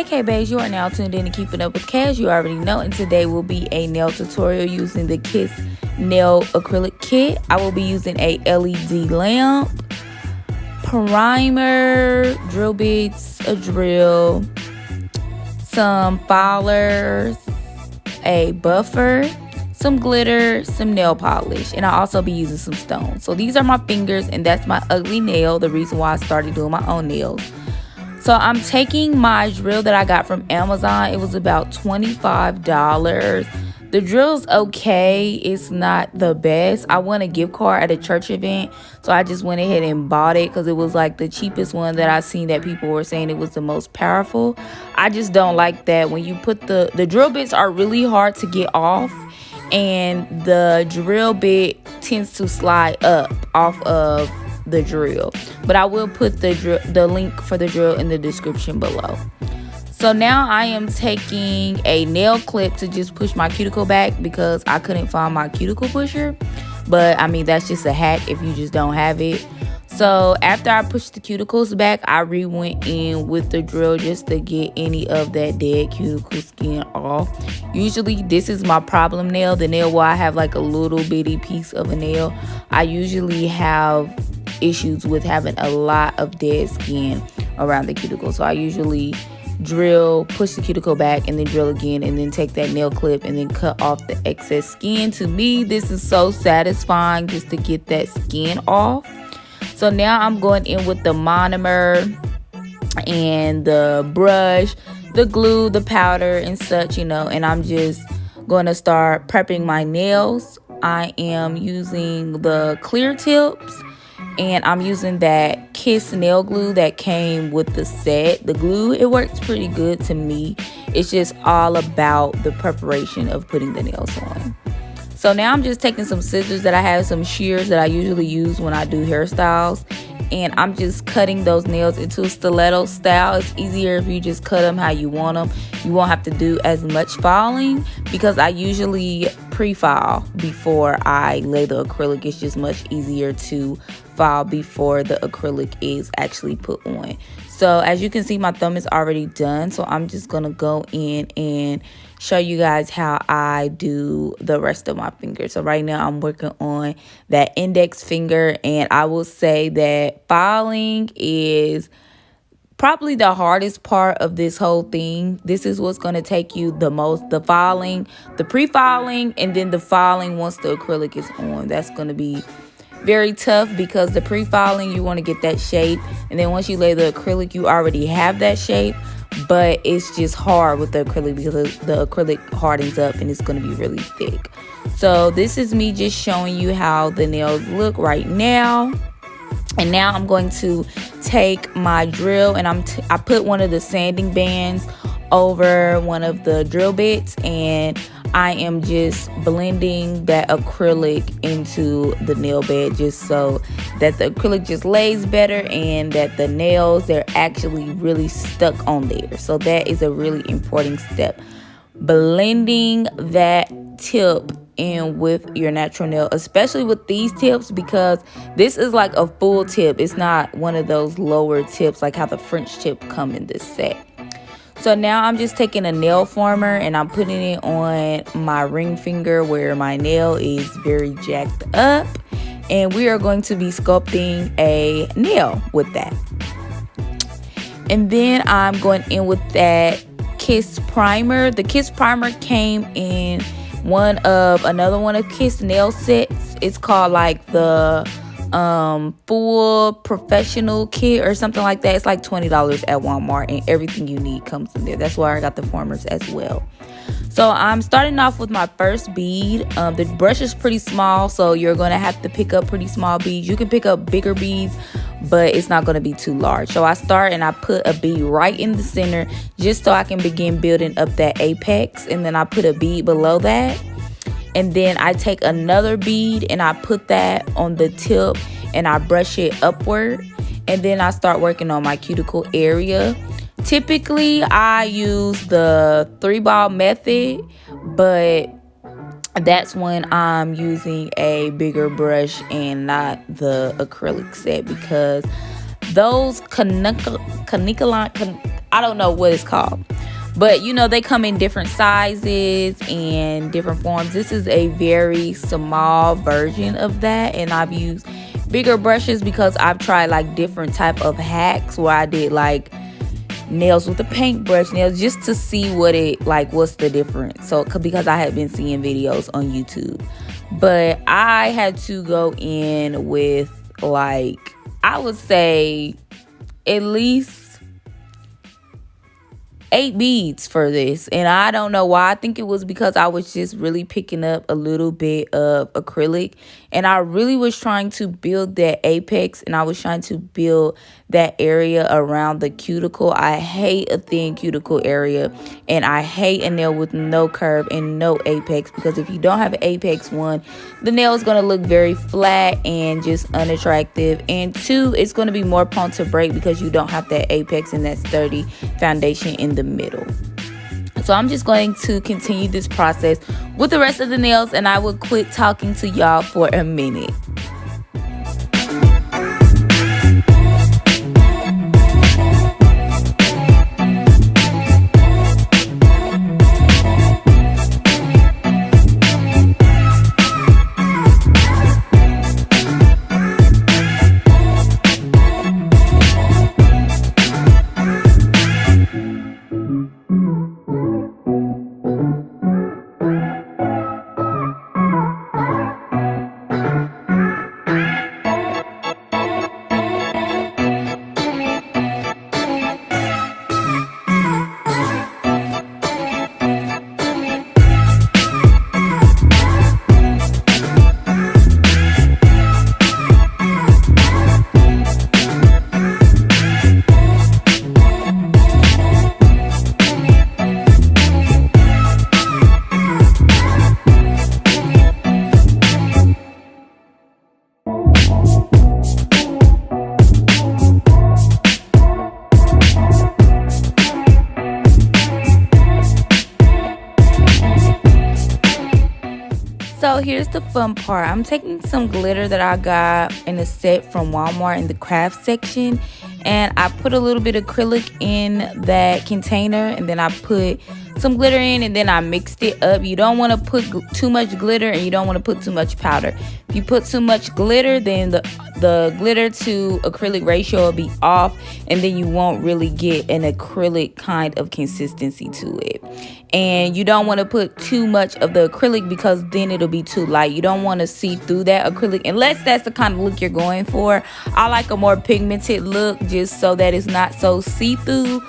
Hey babes, you are now tuned in to Keeping Up with Cash. You already know, and today will be a nail tutorial using the Kiss Nail Acrylic Kit. I will be using a LED lamp, primer, drill bits, a drill, some filers, a buffer, some glitter, some nail polish, and I'll also be using some stones. So these are my fingers, and that's my ugly nail, the reason why I started doing my own nails. So I'm taking my drill that I got from Amazon. It was about $25. The drill's okay. It's not the best. I won a gift card at a church event, so I just went ahead and bought it because it was like the cheapest one that I seen that people were saying it was the most powerful. I just don't like that. When you put the drill bits are really hard to get off, and the drill bit tends to slide up off of the drill. But I will put the link for the drill in the description below. So now I am taking a nail clip to just push my cuticle back because I couldn't find my cuticle pusher. But I mean, that's just a hack if you just don't have it. So after I pushed the cuticles back, I went in with the drill just to get any of that dead cuticle skin off. Usually this is my problem nail, the nail where I have like a little bitty piece of a nail. I usually have issues with having a lot of dead skin around the cuticle. So I usually drill, push the cuticle back, and then drill again, and then take that nail clip and then cut off the excess skin. To me, this is so satisfying just to get that skin off. So now I'm going in with the monomer and the brush, the glue, the powder, and such, you know, and I'm just going to start prepping my nails. I am using the clear tips, and I'm using that Kiss nail glue that came with the set. The glue, it works pretty good to me. It's just all about the preparation of putting the nails on. So now I'm just taking some scissors that I have, some shears that I usually use when I do hairstyles, and I'm just cutting those nails into a stiletto style. It's easier if you just cut them how you want them. You won't have to do as much filing because I usually pre-file before I lay the acrylic. It's just much easier to file before the acrylic is actually put on. So as you can see, my thumb is already done, so I'm just gonna go in and show you guys how I do the rest of my fingers. So right now I'm working on that index finger, and I will say that filing is probably the hardest part of this whole thing. This is what's going to take you the most, the filing, the pre-filing, and then the filing once the acrylic is on. That's going to be very tough because the pre-filing, you want to get that shape, and then once you lay the acrylic, you already have that shape. But it's just hard with the acrylic because the acrylic hardens up and it's going to be really thick. So this is me just showing you how the nails look right now. And now I'm going to take my drill, and I put one of the sanding bands over one of the drill bits, and I am just blending that acrylic into the nail bed just so that the acrylic just lays better and that the nails, they're actually really stuck on there. So that is a really important step. Blending that tip in with your natural nail, especially with these tips, because this is like a full tip. It's not one of those lower tips like how the French tip come in this set. So now I'm just taking a nail former and I'm putting it on my ring finger where my nail is very jacked up, and we are going to be sculpting a nail with that. And then I'm going in with that Kiss primer. The Kiss primer came in another one of Kiss nail sets. It's called like the full professional kit or something like that. It's like $20 at Walmart, and everything you need comes in there. That's why I got the formers as well. So I'm starting off with my first bead. The brush is pretty small, so you're going to have to pick up pretty small beads. You can pick up bigger beads, but it's not going to be too large. So I start and I put a bead right in the center just so I can begin building up that apex, and then I put a bead below that. And then I take another bead and I put that on the tip and I brush it upward. And then I start working on my cuticle area. Typically, I use the 3-ball method, but that's when I'm using a bigger brush and not the acrylic set, because those I don't know what it's called. But you know, they come in different sizes and different forms. This is a very small version of that, and I've used bigger brushes because I've tried like different type of hacks where I did like nails with a paintbrush nails just to see what's the difference. So because I had been seeing videos on YouTube, but I had to go in with like, I would say at least 8 beads for this, and I don't know why. I think it was because I was just really picking up a little bit of acrylic, and I really was trying to build that apex, and I was trying to build that area around the cuticle. I hate a thin cuticle area, and I hate a nail with no curve and no apex, because if you don't have an apex, one, the nail is going to look very flat and just unattractive, and two, it's going to be more prone to break because you don't have that apex and that sturdy foundation in the middle. So I'm just going to continue this process with the rest of the nails, and I will quit talking to y'all for a minute. So here's the fun part. I'm taking some glitter that I got in a set from Walmart in the craft section, and I put a little bit of acrylic in that container, and then I put some glitter in, and then I mixed it up. You don't want to put too much glitter, and you don't want to put too much powder. If you put too much glitter, then the glitter to acrylic ratio will be off, and then you won't really get an acrylic kind of consistency to it. And you don't want to put too much of the acrylic because then it'll be too light. You don't want to see through that acrylic unless that's the kind of look you're going for. I like a more pigmented look just so that it's not so see-through,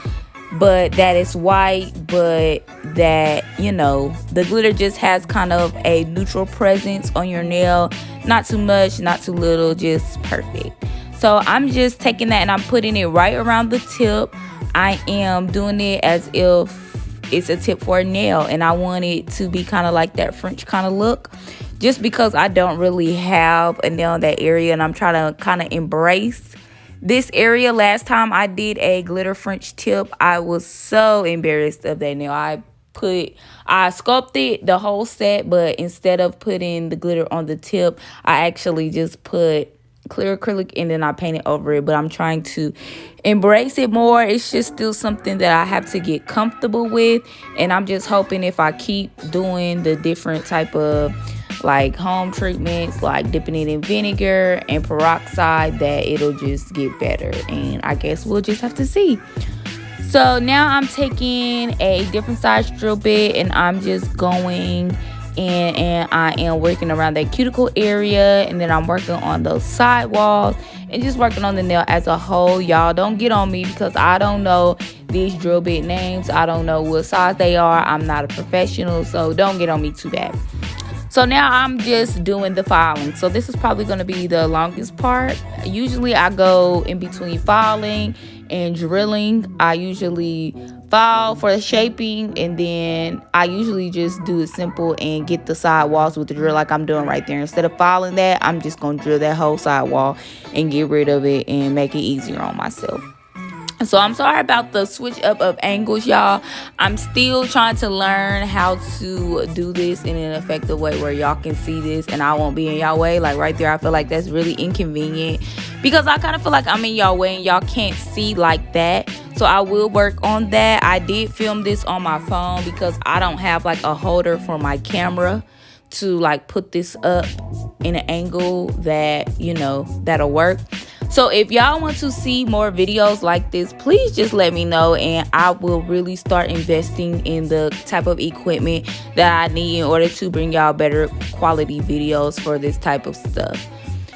but that it's white, but that, you know, the glitter just has kind of a neutral presence on your nail. Not too much, not too little, just perfect. So I'm just taking that and I'm putting it right around the tip. I am doing it as if it's a tip for a nail, and I want it to be kind of like that French kind of look, just because I don't really have a nail in that area, and I'm trying to kind of embrace this area. Last time I did a glitter French tip, I was so embarrassed of that nail. I sculpted the whole set, but instead of putting the glitter on the tip, I actually just put clear acrylic and then I painted over it. But I'm trying to embrace it more. It's just still something that I have to get comfortable with, and I'm just hoping if I keep doing the different type of like home treatments, like dipping it in vinegar and peroxide, that it'll just get better. And I guess we'll just have to see. So now I'm taking a different size drill bit, and I'm just going in, and I am working around that cuticle area, and then I'm working on those side walls and just working on the nail as a whole. Y'all don't get on me because I don't know these drill bit names. I don't know what size they are. I'm not a professional, so don't get on me too bad. So now I'm just doing the filing. So this is probably going to be the longest part. Usually I go in between filing and drilling. I usually file for the shaping, and then I usually just do it simple and get the side walls with the drill like I'm doing right there. Instead of filing that, I'm just going to drill that whole side wall and get rid of it and make it easier on myself. So I'm sorry about the switch up of angles, y'all. I'm still trying to learn how to do this in an effective way where y'all can see this and I won't be in y'all way. Like right there, I feel like that's really inconvenient because I kind of feel like I'm in y'all way and y'all can't see like that. So I will work on that. I did film this on my phone because I don't have like a holder for my camera to like put this up in an angle that, you know, that'll work. So if y'all want to see more videos like this, please just let me know, and I will really start investing in the type of equipment that I need in order to bring y'all better quality videos for this type of stuff.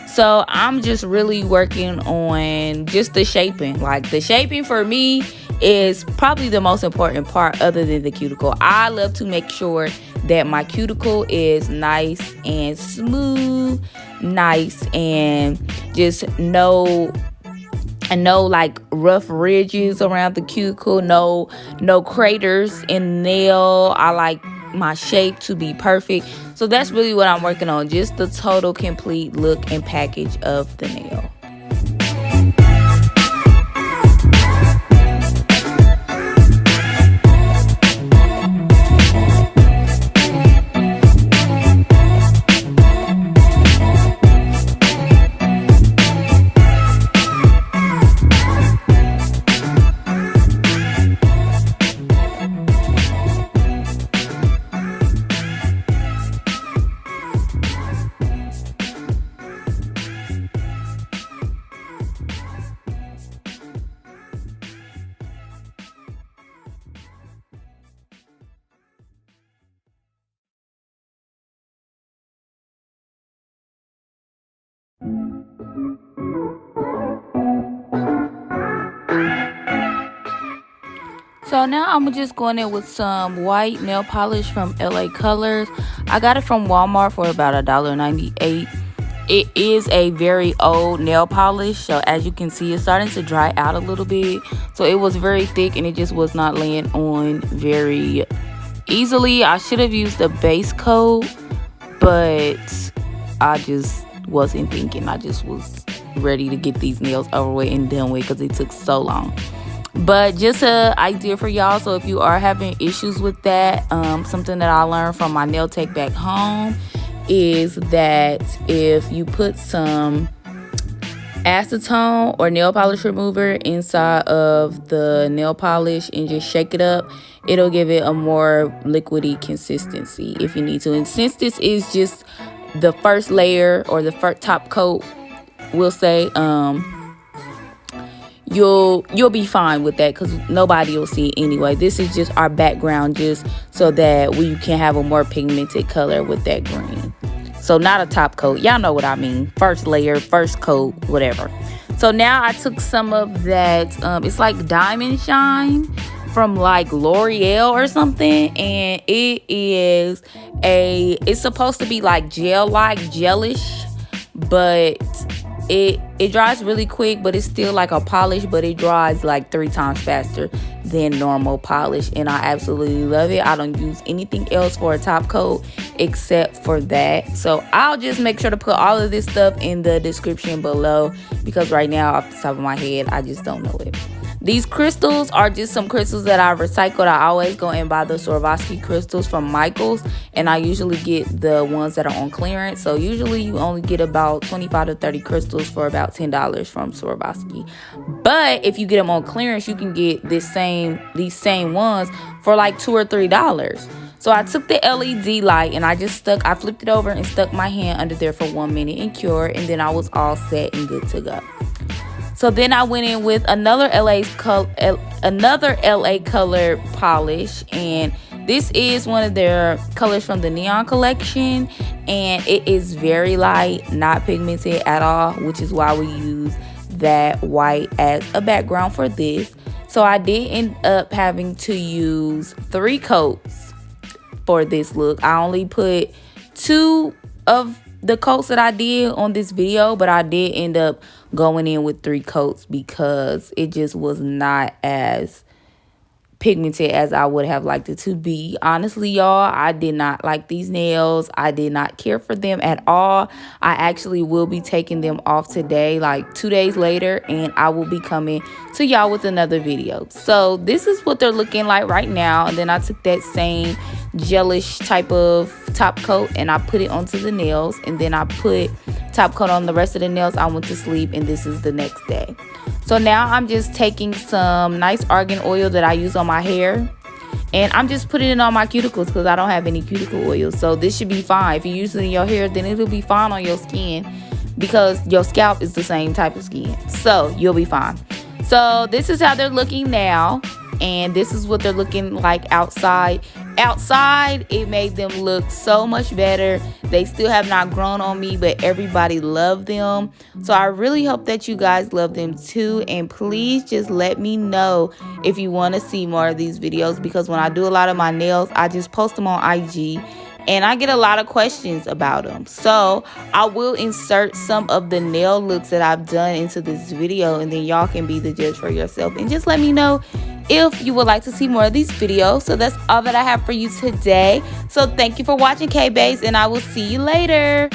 So I'm just really working on just the shaping. Like, the shaping for me is probably the most important part other than the cuticle. I love to make sure that my cuticle is nice and smooth, nice and just no like rough ridges around the cuticle, no craters in the nail. I like my shape to be perfect. So that's really what I'm working on, just the total complete look and package of the nail. So now I'm just going in with some white nail polish from LA Colors. I got it from Walmart for about $1.98. It is a very old nail polish, so as you can see, it's starting to dry out a little bit. So it was very thick and it just was not laying on very easily. I should have used a base coat, but I just wasn't thinking. I just was ready to get these nails over with and done with because it took so long. But just an idea for y'all, so if you are having issues with that, something that I learned from my nail tech back home is that if you put some acetone or nail polish remover inside of the nail polish and just shake it up, it'll give it a more liquidy consistency if you need to. And since this is just the first layer or the first top coat, we'll say, you'll be fine with that because nobody will see it anyway. This is just our background, just so that we can have a more pigmented color with that green. So not a top coat, y'all know what I mean. First layer, first coat, whatever. So now I took some of that, it's like Diamond Shine from like L'Oreal or something, and it's supposed to be like gelish, but it dries really quick, but it's still like a polish, but it dries like 3 times faster than normal polish, and I absolutely love it. I don't use anything else for a top coat except for that. So I'll just make sure to put all of this stuff in the description below, because right now off the top of my head I just don't know it. These crystals are just some crystals that I recycled. I always go and buy the Swarovski crystals from Michael's, and I usually get the ones that are on clearance. So usually you only get about 25 to 30 crystals for about $10 from Swarovski. But if you get them on clearance, you can get these same ones for like $2 or $3. So I took the LED light and I flipped it over and stuck my hand under there for 1 minute and cured, and then I was all set and good to go. So then I went in with another LA color polish, and this is one of their colors from the Neon collection, and it is very light, not pigmented at all, which is why we use that white as a background for this. So I did end up having to use 3 coats for this look. I only put 2 of the coats that I did on this video, but I did end up going in with 3 coats because it just was not as pigmented as I would have liked it to be. Honestly, y'all, I did not like these nails. I did not care for them at all. I actually will be taking them off today, like 2 days later, and I will be coming to y'all with another video. So this is what they're looking like right now, and then I took that same gelish type of top coat and I put it onto the nails, and then I put top coat on the rest of the nails. I went to sleep, and this is the next day. So now I'm just taking some nice argan oil that I use on my hair, and I'm just putting it on my cuticles because I don't have any cuticle oil. So this should be fine. If you use it in your hair, then it'll be fine on your skin because your scalp is the same type of skin. So you'll be fine. So this is how they're looking now, and this is what they're looking like outside. Outside, it made them look so much better. They still have not grown on me, but everybody loved them. So I really hope that you guys love them too. And please just let me know if you want to see more of these videos, because when I do a lot of my nails, I just post them on IG. And I get a lot of questions about them. So I will insert some of the nail looks that I've done into this video, and then y'all can be the judge for yourself. And just let me know if you would like to see more of these videos. So that's all that I have for you today. So thank you for watching, K-Base, and I will see you later.